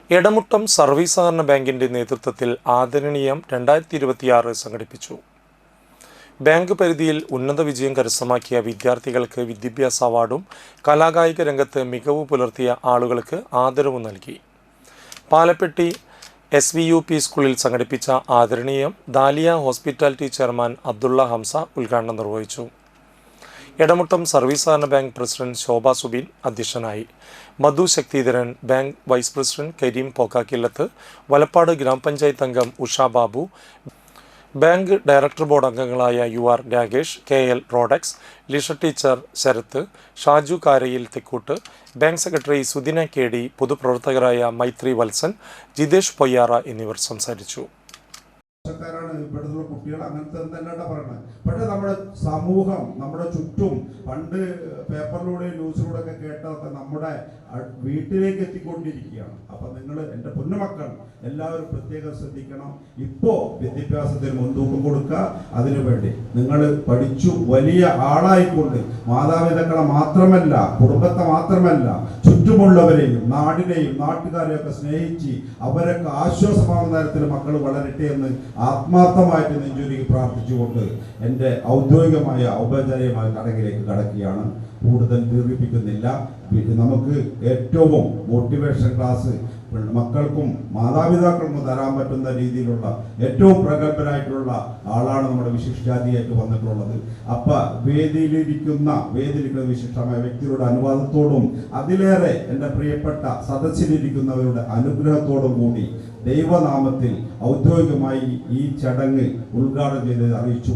Edamuttam service സഹകരണ ബാങ്കിന്റെ നേതൃത്വത്തിൽ ആദരണീയം 2026 സംഘടിപ്പിച്ചു. ബാങ്ക് പരിധിയിൽ ഉന്നത വിജയം കരസ്ഥമാക്കിയ വിദ്യാർത്ഥികൾക്ക് വിദ്യാഭ്യാസ അവാർഡും കലാകായിക രംഗത്ത് മികവ് പുലർത്തിയ ആളുകൾക്ക് ആദരവും നൽകി. പാലപ്പെട്ടി SVUP സ്കൂളിൽ സംഘടിപ്പിച്ച ആദരണീയം ദാലിയ ഹോസ്പിറ്റാലിറ്റി ചെയർമാൻ അബ്ദുള്ള ഹംസ ഉദ്ഘാടനം നിർവഹിച്ചു. എടമുട്ടം സർവീസ് സഹകരണ ബാങ്ക് പ്രസിഡന്റ് ശോഭ സുബീൻ അധ്യക്ഷനായി. Madhu Sakthidharan, bank vice president Kareem Pokkakillath, Valappad ഗ്രാമപഞ്ചായത്ത് അംഗം Usha Babu, bank director board അംഗങ്ങളായ UR രാകേഷ്, KL റോഡക്സ്, Lisha teacher Sarath, Shaju Karayil Thekkoot, bank secretary Sudina KD, പൊതുപ്രവർത്തകരായ മൈത്രി വത്സൻ, ജിതേഷ് പൊയ്യാറ എന്നിവർ സംസാരിച്ചു. ഇവിടുത്തെ കുട്ടികൾ അങ്ങനത്തെ തന്നെയാണ് പറയുന്നത്. പക്ഷേ നമ്മുടെ സമൂഹം, നമ്മുടെ ചുറ്റും പണ്ട് പേപ്പറിലൂടെ ന്യൂസിലൂടെ ഒക്കെ കേട്ടതൊക്കെ നമ്മുടെ വീട്ടിലേക്ക് എത്തിക്കൊണ്ടിരിക്കുകയാണ്. അപ്പൊ നിങ്ങൾ എൻ്റെ പൊന്നുമക്കൾ എല്ലാവരും പ്രത്യേകം ശ്രദ്ധിക്കണം. ഇപ്പോ വിദ്യാഭ്യാസത്തിന് മുൻതൂക്കം കൊടുക്കുക. അതിനുവേണ്ടി നിങ്ങൾ പഠിച്ചു വലിയ ആളായിക്കൊണ്ട് മാതാപിതാക്കളെ മാത്രമല്ല, കുടുംബത്തെ മാത്രമല്ല, ചുറ്റുമുള്ളവരെയും നാടിനെയും നാട്ടുകാരെയും ഒക്കെ സ്നേഹിച്ച് അവരൊക്കെ ആശ്വാസമാകുന്ന തരത്തിൽ മക്കൾ വളരട്ടെ എന്ന് ആത്മാർത്ഥമായിട്ട് നെഞ്ചുരുകി പ്രാർത്ഥിച്ചുകൊണ്ട് എൻ്റെ ഔപചാരികമായ ചടങ്ങിലേക്ക് കടക്കുകയാണ്. കൂടുതൽ ദീർഘിപ്പിക്കുന്നില്ല. നമുക്ക് ഏറ്റവും മോട്ടിവേഷൻ ക്ലാസ് മക്കൾക്കും മാതാപിതാക്കൾക്കും തരാൻ പറ്റുന്ന രീതിയിലുള്ള ഏറ്റവും പ്രഗത്ഭരായിട്ടുള്ള ആളാണ് നമ്മുടെ വിശിഷ്ടാതിയായിട്ട് വന്നിട്ടുള്ളത്. വേദിയിലിരിക്കുന്ന വിശിഷ്ടമായ വ്യക്തികളുടെ അനുവാദത്തോടും അതിലേറെ എൻ്റെ പ്രിയപ്പെട്ട സദസ്സിലിരിക്കുന്നവരുടെ അനുഗ്രഹത്തോടും കൂടി ദൈവനാമത്തിൽ ഔദ്യോഗികമായി ഈ ചടങ്ങ് ഉദ്ഘാടനം ചെയ്ത് അറിയിച്ചു.